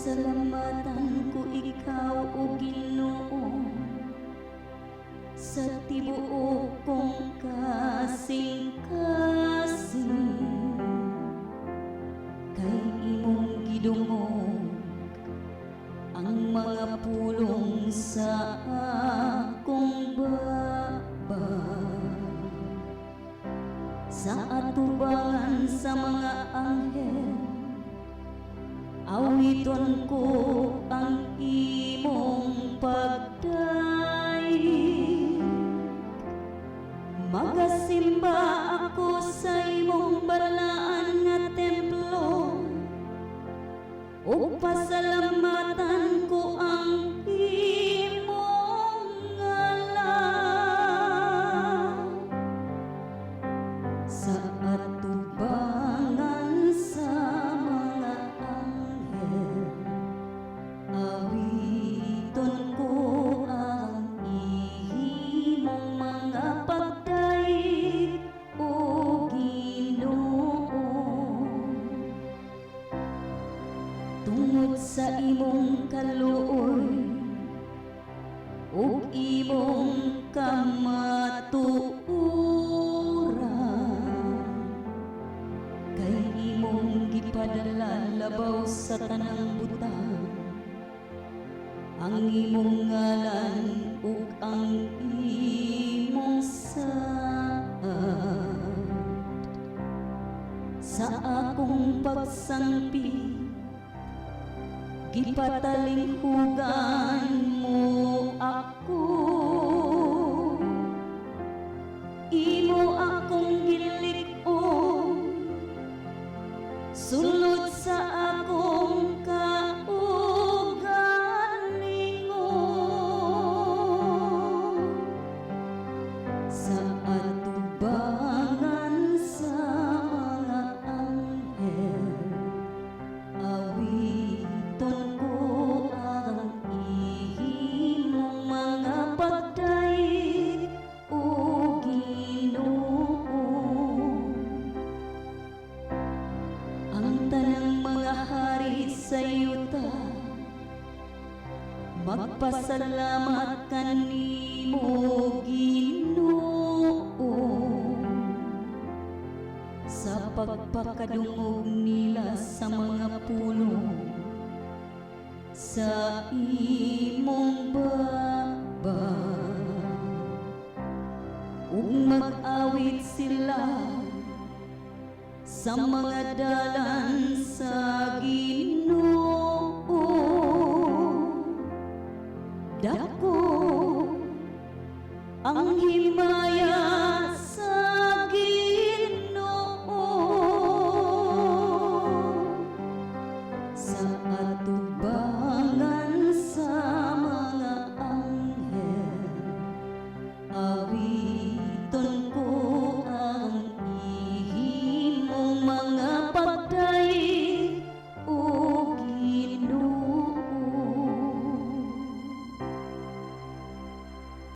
Pasalamatan ko ikaw o Ginoo sa tibuok kong kasing-kasing, kay imong gidungog ang mga pulong sa akong baba. Sa atubangan sa mga anghel, awiton ko ang imong pagdaig. Magasimba ako sa imong balaan nga templo, ug pasalamatan ko ang imong ngalan. Sa atubangan sa mga anghel, awiton ko ang imong mga pagdaig o Ginoo. Tungod sa imong kaluoy ug imong kamatuoran, kay imong gipadala labaw sa tanang butang ang imong ngalan ug ang imong saad. Sa akong pagsangpi gipatalinghugan mo ako, imo akong gilik-on sulod sa akong kaugalingon. Sa atubangan sa mga anghel, awiton ko ang imong mga pagdaig o Ginoo. Ang tanang mga hari sa yuta magpasalamat kanimo Ginoo sa pagpakadungog nila sa mga pulong sa imong baba. Ug mag-awit sila sa mga dalan sa Ginoo. Dako ang himaya